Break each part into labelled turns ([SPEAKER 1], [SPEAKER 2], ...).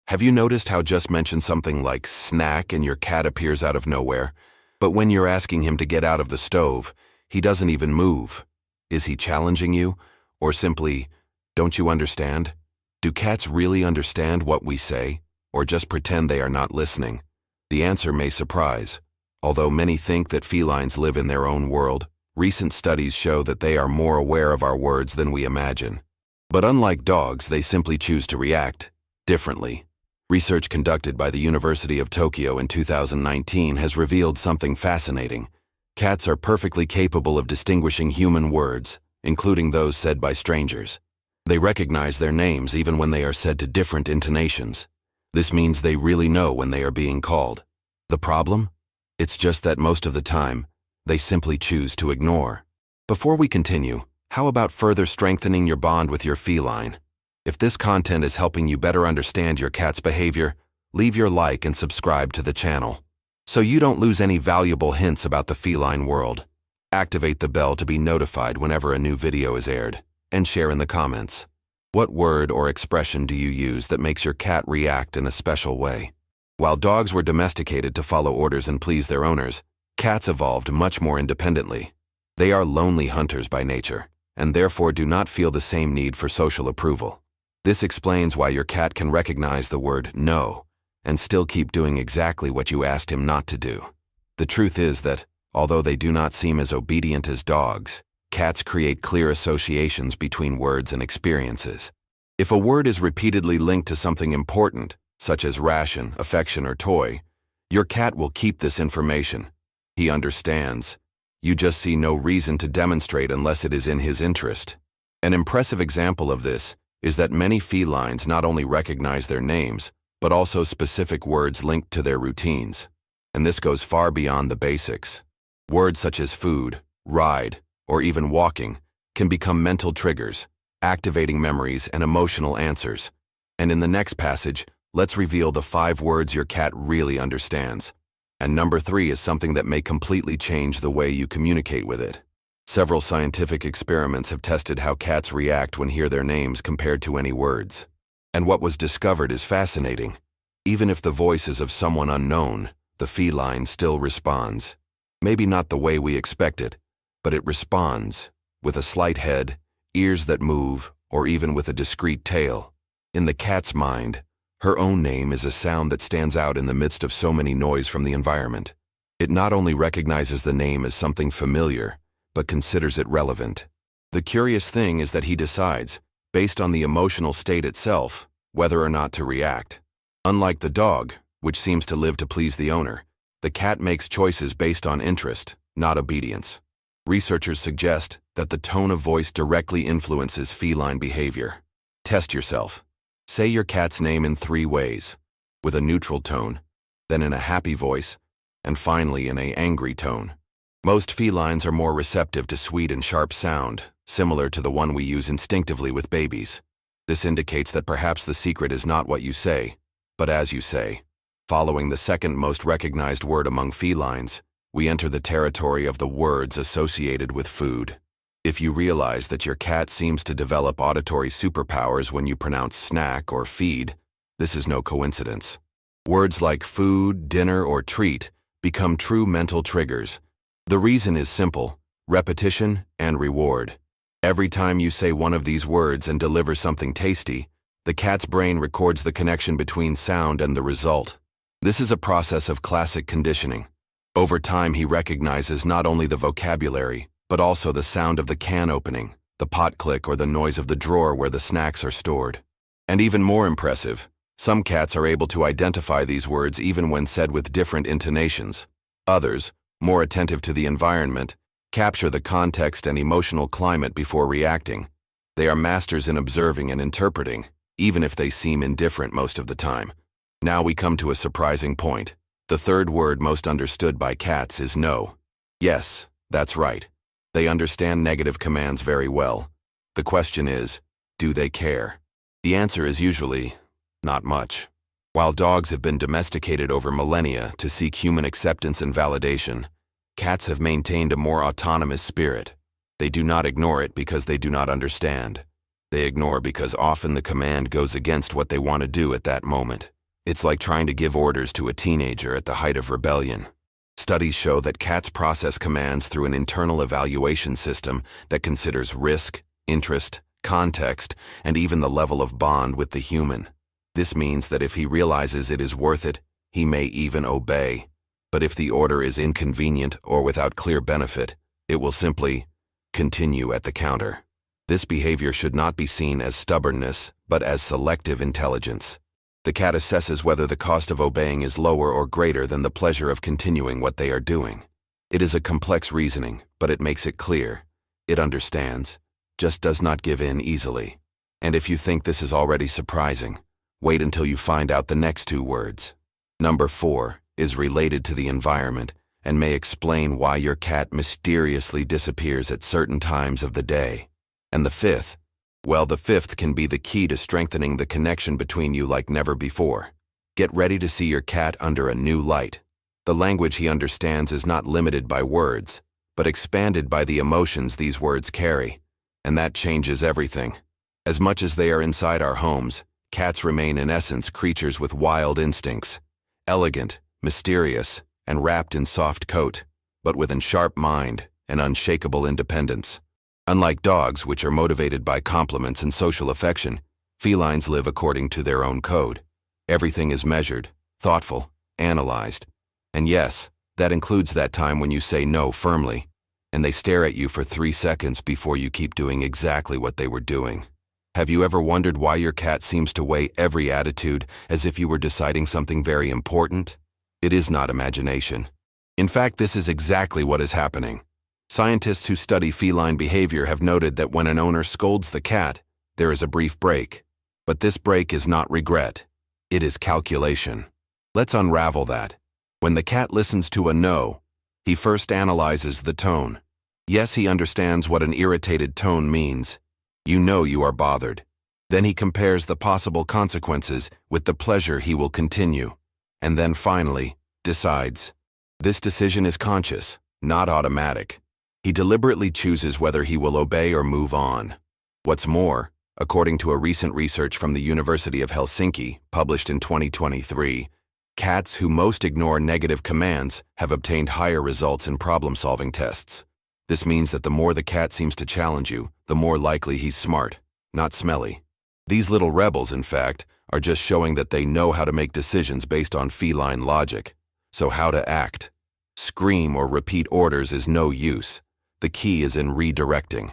[SPEAKER 1] Have you noticed how just mention something like snack and your cat appears out of nowhere? But when you're asking him to get out of the stove, he doesn't even move. Is he challenging you? Or simply, don't you understand? Do cats really understand what we say? Or just pretend they are not listening? The answer may surprise. Although many think that felines live in their own world, recent studies show that they are more aware of our words than we imagine. But unlike dogs, they simply choose to react differently. Research conducted by the University of Tokyo in 2019 has revealed something fascinating. Cats are perfectly capable of distinguishing human words, including those said by strangers. They recognize their names even when they are said to different intonations. This means they really know when they are being called. The problem? It's just that most of the time, they simply choose to ignore. Before we continue, how about further strengthening your bond with your feline? If this content is helping you better understand your cat's behavior, leave your like and subscribe to the channel, so you don't lose any valuable hints about the feline world. Activate the bell to be notified whenever a new video is aired, and share in the comments. What word or expression do you use that makes your cat react in a special way? While dogs were domesticated to follow orders and please their owners, cats evolved much more independently. They are lonely hunters by nature, and therefore do not feel the same need for social approval. This explains why your cat can recognize the word no and still keep doing exactly what you asked him not to do. The truth is that, although they do not seem as obedient as dogs, cats create clear associations between words and experiences. If a word is repeatedly linked to something important, such as ration, affection, or toy, your cat will keep this information. He understands. You just see no reason to demonstrate unless it is in his interest. An impressive example of this is that many felines not only recognize their names, but also specific words linked to their routines. And this goes far beyond the basics. Words such as food, ride, or even walking can become mental triggers, activating memories and emotional answers. And in the next passage, let's reveal the 5 words your cat really understands. And number 3 is something that may completely change the way you communicate with it. Several scientific experiments have tested how cats react when hear their names compared to any words. And what was discovered is fascinating. Even if the voice is of someone unknown, the feline still responds. Maybe not the way we expected, but it responds, with a slight head, ears that move, or even with a discreet tail. In the cat's mind, her own name is a sound that stands out in the midst of so many noise from the environment. It not only recognizes the name as something familiar, but considers it relevant. The curious thing is that he decides, based on the emotional state itself, whether or not to react. Unlike the dog, which seems to live to please the owner, the cat makes choices based on interest, not obedience. Researchers suggest that the tone of voice directly influences feline behavior. Test yourself. Say your cat's name in 3 ways, with a neutral tone, then in a happy voice, and finally in an angry tone. Most felines are more receptive to sweet and sharp sound, similar to the one we use instinctively with babies. This indicates that perhaps the secret is not what you say, but as you say. Following the second most recognized word among felines, we enter the territory of the words associated with food. If you realize that your cat seems to develop auditory superpowers when you pronounce snack or feed, this is no coincidence. Words like food, dinner, or treat become true mental triggers. The reason is simple: repetition and reward. Every time you say one of these words and deliver something tasty, the cat's brain records the connection between sound and the result. This is a process of classic conditioning. Over time, he recognizes not only the vocabulary, but also the sound of the can opening, the pot click, or the noise of the drawer where the snacks are stored. And even more impressive, some cats are able to identify these words even when said with different intonations. Others, more attentive to the environment, capture the context and emotional climate before reacting. They are masters in observing and interpreting, even if they seem indifferent most of the time. Now we come to a surprising point. The 3rd word most understood by cats is no. Yes, that's right. They understand negative commands very well. The question is, do they care? The answer is usually, not much. While dogs have been domesticated over millennia to seek human acceptance and validation, cats have maintained a more autonomous spirit. They do not ignore it because they do not understand. They ignore because often the command goes against what they want to do at that moment. It's like trying to give orders to a teenager at the height of rebellion. Studies show that cats process commands through an internal evaluation system that considers risk, interest, context, and even the level of bond with the human. This means that if he realizes it is worth it, he may even obey. But if the order is inconvenient or without clear benefit, it will simply continue at the counter. This behavior should not be seen as stubbornness, but as selective intelligence. The cat assesses whether the cost of obeying is lower or greater than the pleasure of continuing what they are doing. It is a complex reasoning, but it makes it clear. It understands, just does not give in easily. And if you think this is already surprising, wait until you find out the next two words. Number 4 is related to the environment and may explain why your cat mysteriously disappears at certain times of the day. And the fifth can be the key to strengthening the connection between you like never before. Get ready to see your cat under a new light. The language he understands is not limited by words, but expanded by the emotions these words carry. And that changes everything. As much as they are inside our homes, cats remain in essence creatures with wild instincts. Elegant, mysterious, and wrapped in soft coat, but with a sharp mind and unshakable independence. Unlike dogs, which are motivated by compliments and social affection, felines live according to their own code. Everything is measured, thoughtful, analyzed. And yes, that includes that time when you say no firmly, and they stare at you for 3 seconds before you keep doing exactly what they were doing. Have you ever wondered why your cat seems to weigh every attitude as if you were deciding something very important? It is not imagination. In fact, this is exactly what is happening. Scientists who study feline behavior have noted that when an owner scolds the cat, there is a brief break. But this break is not regret. It is calculation. Let's unravel that. When the cat listens to a no, he first analyzes the tone. Yes, he understands what an irritated tone means. You know you are bothered. Then he compares the possible consequences with the pleasure he will continue. And then finally, decides. This decision is conscious, not automatic. He deliberately chooses whether he will obey or move on. What's more, according to a recent research from the University of Helsinki, published in 2023, cats who most ignore negative commands have obtained higher results in problem-solving tests. This means that the more the cat seems to challenge you, the more likely he's smart, not smelly. These little rebels, in fact, are just showing that they know how to make decisions based on feline logic. So how to act? Scream or repeat orders is no use. The key is in redirecting.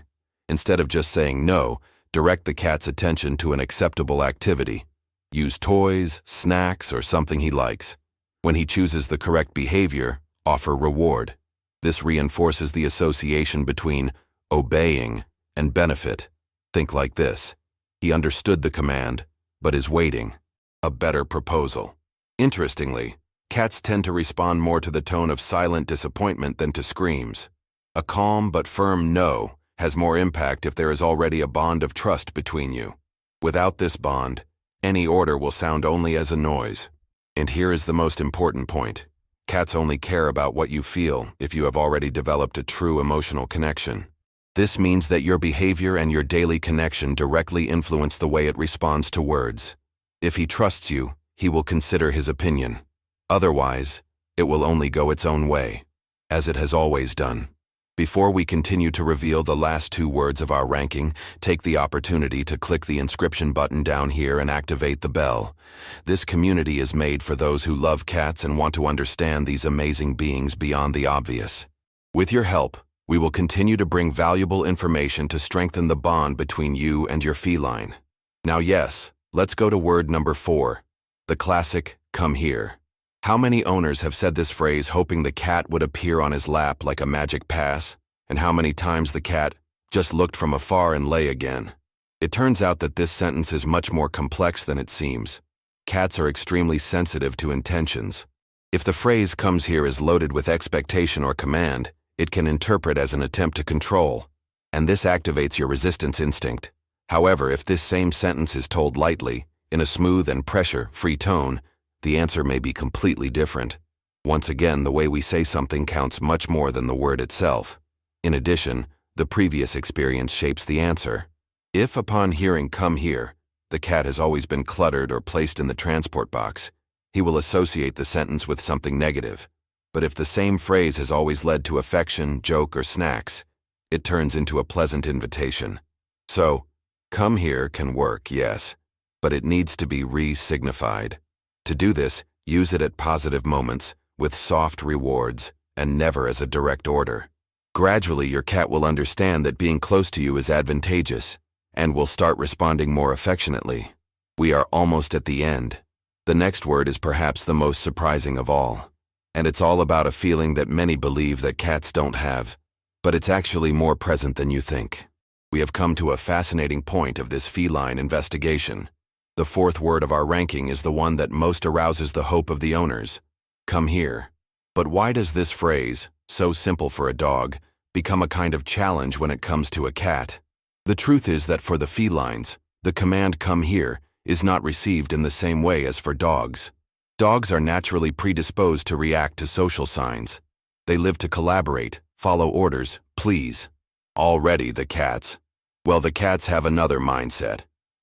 [SPEAKER 1] Instead of just saying no, direct the cat's attention to an acceptable activity. Use toys, snacks, or something he likes. When he chooses the correct behavior, offer reward. This reinforces the association between obeying and benefit. Think like this. He understood the command, but is waiting. A better proposal. Interestingly, cats tend to respond more to the tone of silent disappointment than to screams. A calm but firm no has more impact if there is already a bond of trust between you. Without this bond, any order will sound only as a noise. And here is the most important point. Cats only care about what you feel if you have already developed a true emotional connection. This means that your behavior and your daily connection directly influence the way it responds to words. If he trusts you, he will consider his opinion. Otherwise, it will only go its own way, as it has always done. Before we continue to reveal the last two words of our ranking, take the opportunity to click the inscription button down here and activate the bell. This community is made for those who love cats and want to understand these amazing beings beyond the obvious. With your help, we will continue to bring valuable information to strengthen the bond between you and your feline. Now yes, let's go to word number 4, the classic, come here. How many owners have said this phrase hoping the cat would appear on his lap like a magic pass? And how many times the cat just looked from afar and lay again? It turns out that this sentence is much more complex than it seems. Cats are extremely sensitive to intentions. If the phrase comes here is loaded with expectation or command, it can interpret as an attempt to control, and this activates your resistance instinct. However, if this same sentence is told lightly, in a smooth and pressure-free tone, the answer may be completely different. Once again, the way we say something counts much more than the word itself. In addition, the previous experience shapes the answer. If upon hearing come here, the cat has always been cluttered or placed in the transport box, he will associate the sentence with something negative. But if the same phrase has always led to affection, joke, or snacks, it turns into a pleasant invitation. So, come here can work, yes, but it needs to be re-signified. To do this, use it at positive moments, with soft rewards, and never as a direct order. Gradually, your cat will understand that being close to you is advantageous, and will start responding more affectionately. We are almost at the end. The next word is perhaps the most surprising of all, and it's all about a feeling that many believe that cats don't have, but it's actually more present than you think. We have come to a fascinating point of this feline investigation. The fourth word of our ranking is the one that most arouses the hope of the owners. Come here. But why does this phrase, so simple for a dog, become a kind of challenge when it comes to a cat? The truth is that for the felines, the command "come here" is not received in the same way as for dogs. Dogs are naturally predisposed to react to social signs. They live to collaborate, follow orders, please. Already the cats. Well, the cats have another mindset.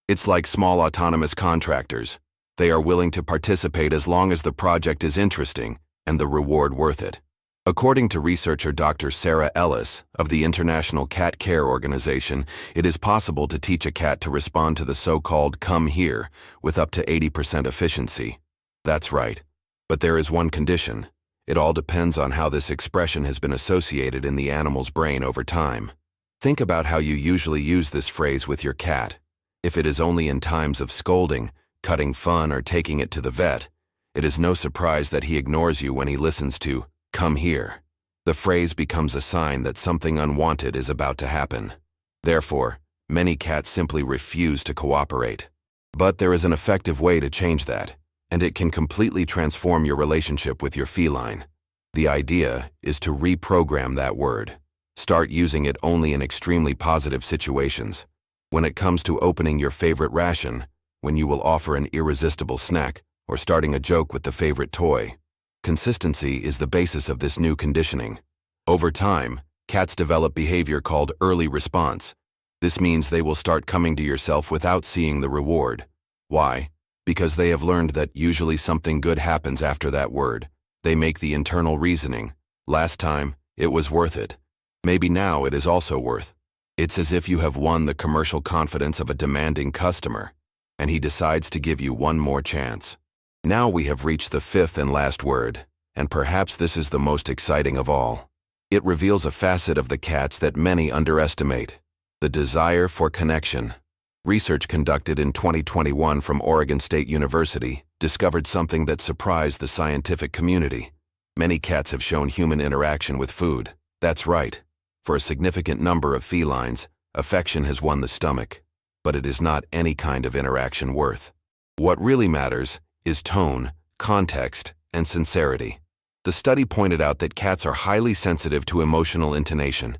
[SPEAKER 1] It's like small autonomous contractors. They are willing to participate as long as the project is interesting and the reward worth it. According to researcher Dr. Sarah Ellis of the International Cat Care Organization, it is possible to teach a cat to respond to the so-called "come here" with up to 80% efficiency. That's right. But there is one condition. It all depends on how this expression has been associated in the animal's brain over time. Think about how you usually use this phrase with your cat. If it is only in times of scolding, cutting fun, or taking it to the vet, it is no surprise that he ignores you when he listens to "come here." The phrase becomes a sign that something unwanted is about to happen. Therefore, many cats simply refuse to cooperate. But there is an effective way to change that, and it can completely transform your relationship with your feline. The idea is to reprogram that word. Start using it only in extremely positive situations. When it comes to opening your favorite ration, when you will offer an irresistible snack, or starting a joke with the favorite toy. Consistency is the basis of this new conditioning. Over time, cats develop behavior called early response. This means they will start coming to yourself without seeing the reward. Why? Because they have learned that usually something good happens after that word. They make the internal reasoning. Last time, it was worth it. Maybe now it is also worth. It's as if you have won the commercial confidence of a demanding customer, and he decides to give you one more chance. Now we have reached the fifth and last word, and perhaps this is the most exciting of all. It reveals a facet of the cats that many underestimate: the desire for connection. Research conducted in 2021 from Oregon State University discovered something that surprised the scientific community. Many cats have shown human interaction with food. That's right. For a significant number of felines, affection has won the stomach. But it is not any kind of interaction worth. What really matters is tone, context, and sincerity. The study pointed out that cats are highly sensitive to emotional intonation.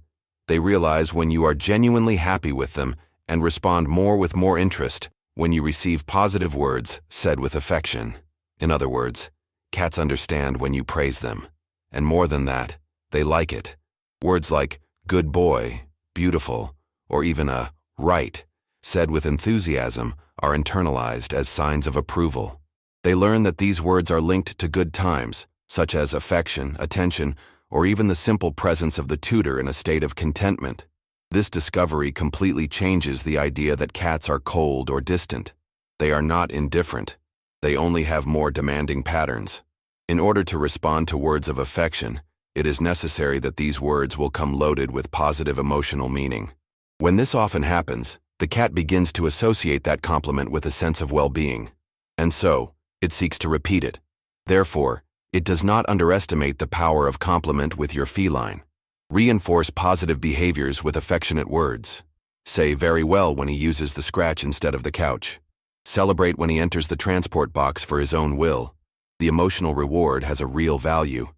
[SPEAKER 1] They realize when you are genuinely happy with them and respond with more interest when you receive positive words said with affection. In other words, cats understand when you praise them. And more than that, they like it. Words like "good boy," "beautiful," or even a "right," said with enthusiasm, are internalized as signs of approval. They learn that these words are linked to good times, such as affection, attention, or even the simple presence of the tutor in a state of contentment. This discovery completely changes the idea that cats are cold or distant. They are not indifferent. They only have more demanding patterns. In order to respond to words of affection, it is necessary that these words will come loaded with positive emotional meaning. When this often happens, the cat begins to associate that compliment with a sense of well-being. And so, it seeks to repeat it. Therefore, it does not underestimate the power of compliment with your feline. Reinforce positive behaviors with affectionate words. Say "very well" when he uses the scratch instead of the couch. Celebrate when he enters the transport box for his own will. The emotional reward has a real value,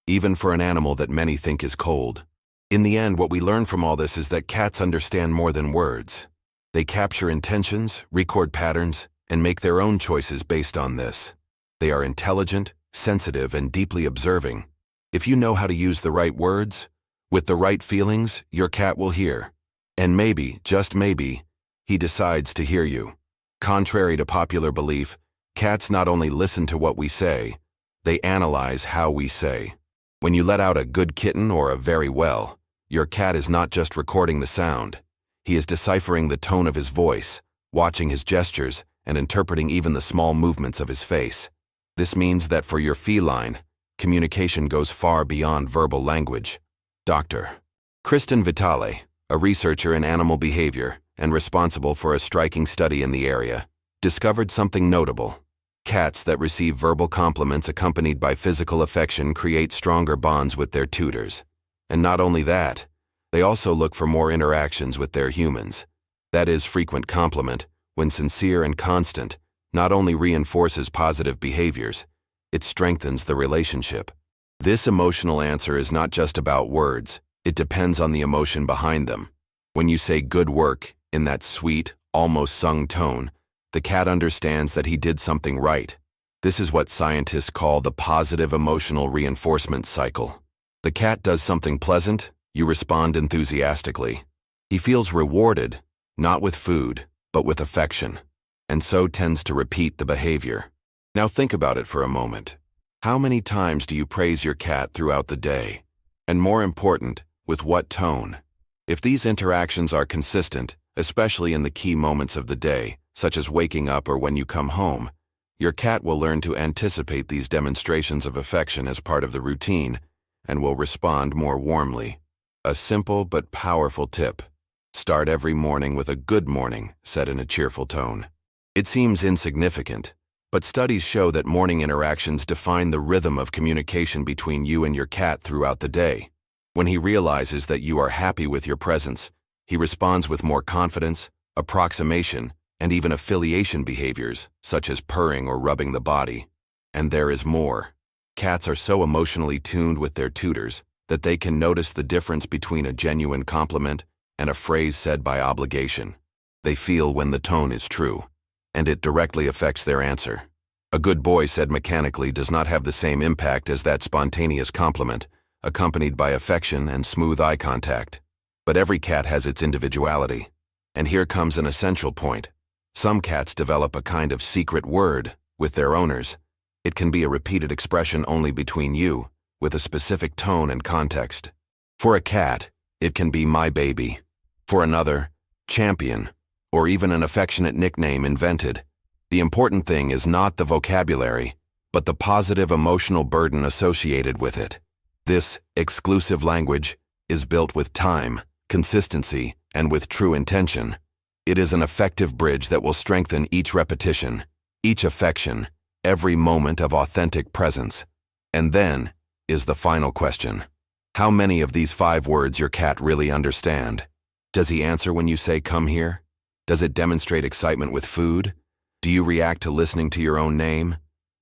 [SPEAKER 1] even for an animal that many think is cold. In the end, what we learn from all this is that cats understand more than words. They capture intentions, record patterns, and make their own choices based on this. They are intelligent, sensitive, and deeply observing. If you know how to use the right words, with the right feelings, your cat will hear. And maybe, just maybe, he decides to hear you. Contrary to popular belief, Cats not only listen to what we say, they analyze how we say. When you let out a good kitten or a very well, your cat is not just recording the sound. He is deciphering the tone of his voice, watching his gestures, and interpreting even the small movements of his face. This means that for your feline, communication goes far beyond verbal language. Dr. Kristen Vitale, a researcher in animal behavior and responsible for a striking study in the area, discovered something notable. Cats that receive verbal compliments accompanied by physical affection create stronger bonds with their tutors. And not only that, they also look for more interactions with their humans. That is, frequent compliment, when sincere and constant, not only reinforces positive behaviors, it strengthens the relationship. This emotional answer is not just about words, it depends on the emotion behind them. When you say good work in that sweet, almost sung tone, the cat understands that he did something right. This is what scientists call the positive emotional reinforcement cycle. The cat does something pleasant, you respond enthusiastically. He feels rewarded, not with food, but with affection, and so tends to repeat the behavior. Now think about it for a moment. How many times do you praise your cat throughout the day? And more important, with what tone? If these interactions are consistent, especially in the key moments of the day, such as waking up or when you come home, your cat will learn to anticipate these demonstrations of affection as part of the routine and will respond more warmly. A simple but powerful tip. Start every morning with a good morning, said in a cheerful tone. It seems insignificant, but studies show that morning interactions define the rhythm of communication between you and your cat throughout the day. When he realizes that you are happy with your presence, he responds with more confidence, approximation, and even affiliation behaviors, such as purring or rubbing the body. And there is more. Cats are so emotionally tuned with their tutors that they can notice the difference between a genuine compliment and a phrase said by obligation. They feel when the tone is true, and it directly affects their answer. A good boy said mechanically does not have the same impact as that spontaneous compliment, accompanied by affection and smooth eye contact. But every cat has its individuality. And here comes an essential point. Some cats develop a kind of secret word with their owners. It can be a repeated expression only between you, with a specific tone and context. For a cat, it can be "my baby." For another, "champion," or even an affectionate nickname invented. The important thing is not the vocabulary, but the positive emotional burden associated with it. This exclusive language is built with time, consistency, and with true intention. It is an effective bridge that will strengthen each repetition, each affection, every moment of authentic presence. And then is the final question. How many of these 5 words your cat really understand? Does he answer when you say "come here"? Does it demonstrate excitement with food? Do you react to listening to your own name?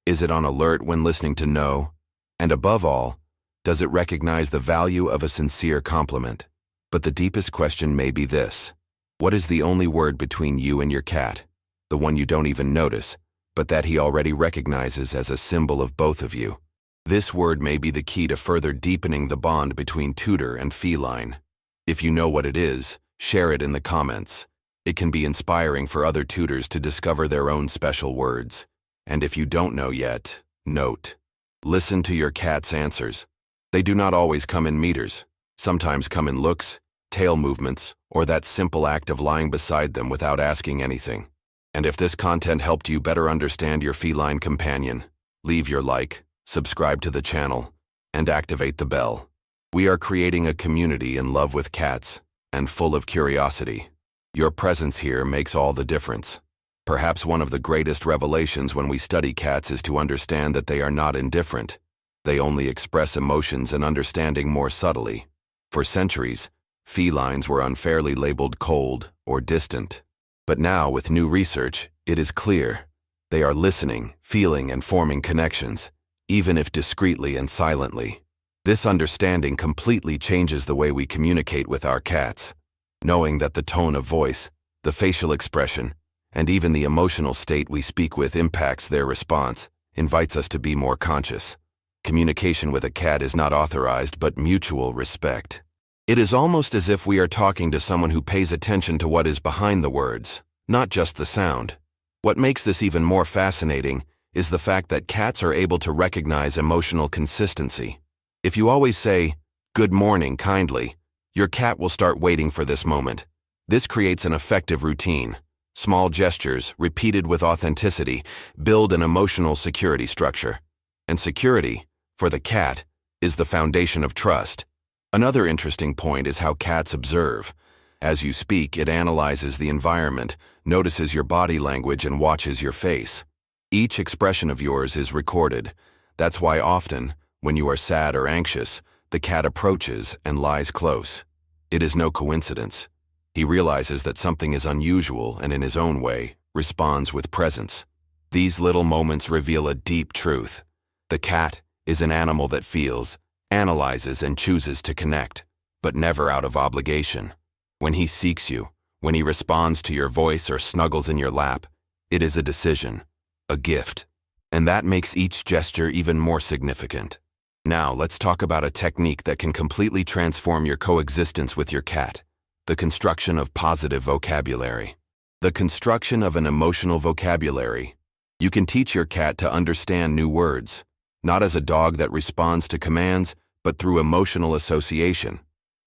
[SPEAKER 1] Is it on alert when listening to "no"? And above all, does it recognize the value of a sincere compliment? But the deepest question may be this. What is the only word between you and your cat? The one you don't even notice, but that he already recognizes as a symbol of both of you. This word may be the key to further deepening the bond between tutor and feline. If you know what it is, share it in the comments. It can be inspiring for other tutors to discover their own special words. And if you don't know yet, note. Listen to your cat's answers. They do not always come in meters. Sometimes come in looks, tail movements, or that simple act of lying beside them without asking anything. And if this content helped you better understand your feline companion, leave your like, subscribe to the channel, and activate the bell. We are creating a community in love with cats and full of curiosity. Your presence here makes all the difference. Perhaps one of the greatest revelations when we study cats is to understand that they are not indifferent. They only express emotions and understanding more subtly. For centuries, felines were unfairly labeled cold or distant. But now, with new research, it is clear. They are listening, feeling, and forming connections, even if discreetly and silently. This understanding completely changes the way we communicate with our cats. Knowing that the tone of voice, the facial expression, and even the emotional state we speak with impacts their response, invites us to be more conscious. Communication with a cat is not authorized, but mutual respect. It is almost as if we are talking to someone who pays attention to what is behind the words, not just the sound. What makes this even more fascinating is the fact that cats are able to recognize emotional consistency. If you always say, "Good morning," kindly, your cat will start waiting for this moment. This creates an effective routine. Small gestures, repeated with authenticity, build an emotional security structure. And security, for the cat, is the foundation of trust. Another interesting point is how cats observe. As you speak, it analyzes the environment, notices your body language, and watches your face. Each expression of yours is recorded. That's why often, when you are sad or anxious, the cat approaches and lies close. It is no coincidence. He realizes that something is unusual and in his own way, responds with presence. These little moments reveal a deep truth. The cat is an animal that feels, analyzes, and chooses to connect, but never out of obligation. When he seeks you, when he responds to your voice or snuggles in your lap, it is a decision, a gift. And that makes each gesture even more significant. Now, let's talk about a technique that can completely transform your coexistence with your cat: the construction of positive vocabulary. The construction of an emotional vocabulary. You can teach your cat to understand new words, not as a dog that responds to commands, but through emotional association.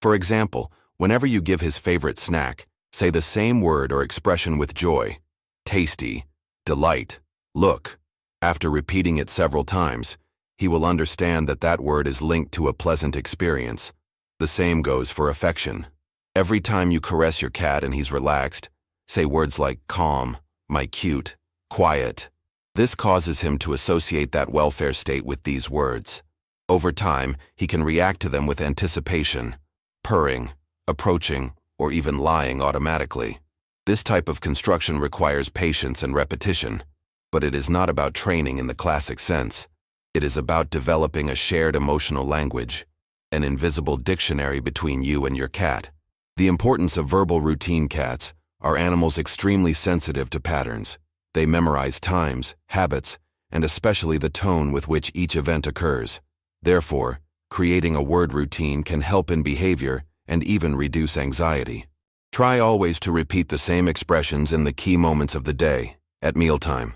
[SPEAKER 1] For example, whenever you give his favorite snack, say the same word or expression with joy: tasty, delight, look. After repeating it several times, he will understand that that word is linked to a pleasant experience. The same goes for affection. Every time you caress your cat and he's relaxed, say words like calm, my cute, quiet. This causes him to associate that welfare state with these words. Over time, he can react to them with anticipation, purring, approaching, or even lying automatically. This type of construction requires patience and repetition, but it is not about training in the classic sense. It is about developing a shared emotional language, an invisible dictionary between you and your cat. The importance of verbal routine. Cats are animals extremely sensitive to patterns. They memorize times, habits, and especially the tone with which each event occurs. Therefore, creating a word routine can help in behavior and even reduce anxiety. Try always to repeat the same expressions in the key moments of the day. At mealtime: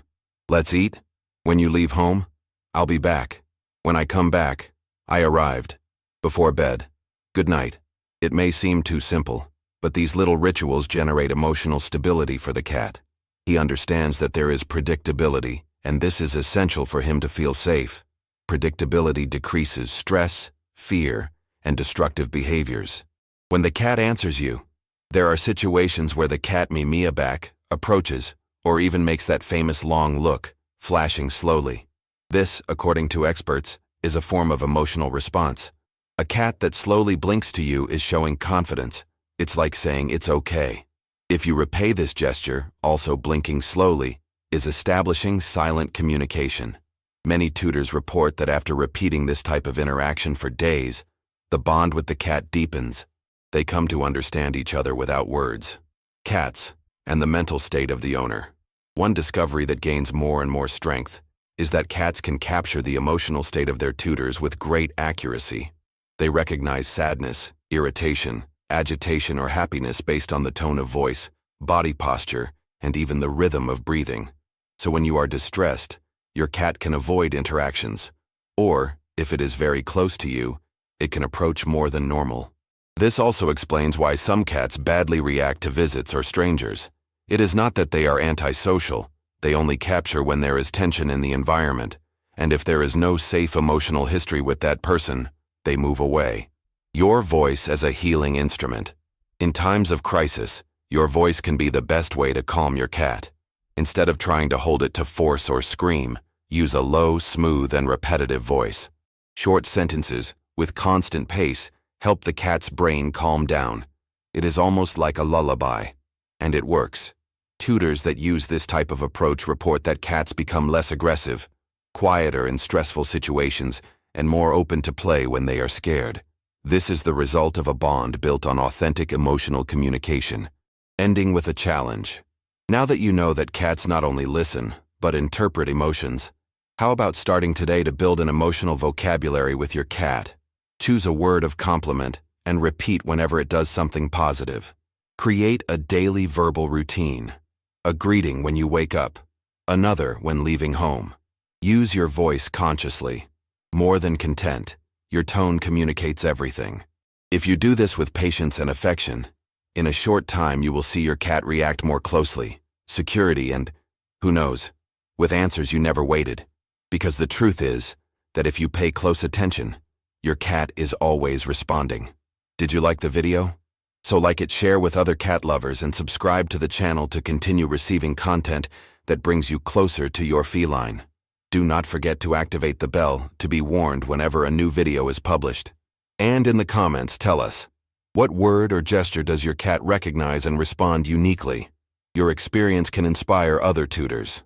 [SPEAKER 1] let's eat. When you leave home: I'll be back. When I come back: I arrived. Before bed: good night. It may seem too simple, but these little rituals generate emotional stability for the cat. He understands that there is predictability, and this is essential for him to feel safe. Predictability decreases stress, fear, and destructive behaviors. When the cat answers you, there are situations where the cat may meow back, approaches, or even makes that famous long look, flashing slowly. This, according to experts, is a form of emotional response. A cat that slowly blinks to you is showing confidence. It's like saying it's okay. If you repay this gesture, also blinking slowly, is establishing silent communication. Many tutors report that after repeating this type of interaction for days, the bond with the cat deepens. They come to understand each other without words. Cats and the mental state of the owner. One discovery that gains more and more strength is that cats can capture the emotional state of their tutors with great accuracy. They recognize sadness, irritation, agitation, or happiness based on the tone of voice, body posture, and even the rhythm of breathing. So when you are distressed, your cat can avoid interactions. Or, if it is very close to you, it can approach more than normal. This also explains why some cats badly react to visits or strangers. It is not that they are antisocial. They only capture when there is tension in the environment. And if there is no safe emotional history with that person, they move away. Your voice as a healing instrument. In times of crisis, your voice can be the best way to calm your cat. Instead of trying to hold it to force or scream, use a low, smooth, and repetitive voice. Short sentences, with constant pace, help the cat's brain calm down. It is almost like a lullaby. And it works. Tutors that use this type of approach report that cats become less aggressive, quieter in stressful situations, and more open to play when they are scared. This is the result of a bond built on authentic emotional communication. Ending with a challenge. Now that you know that cats not only listen, but interpret emotions, how about starting today to build an emotional vocabulary with your cat? Choose a word of compliment and repeat whenever it does something positive. Create a daily verbal routine. A greeting when you wake up, Another when leaving home. Use your voice consciously. More than content, your tone communicates everything. If you do this with patience and affection, in a short time you will see your cat react more closely, security, and, who knows, with answers you never waited. Because the truth is that if you pay close attention, your cat is always responding. Did you like the video? So like it, share with other cat lovers, and subscribe to the channel to continue receiving content that brings you closer to your feline. Do not forget to activate the bell to be warned whenever a new video is published. And in the comments, tell us, what word or gesture does your cat recognize and respond uniquely? Your experience can inspire other tutors.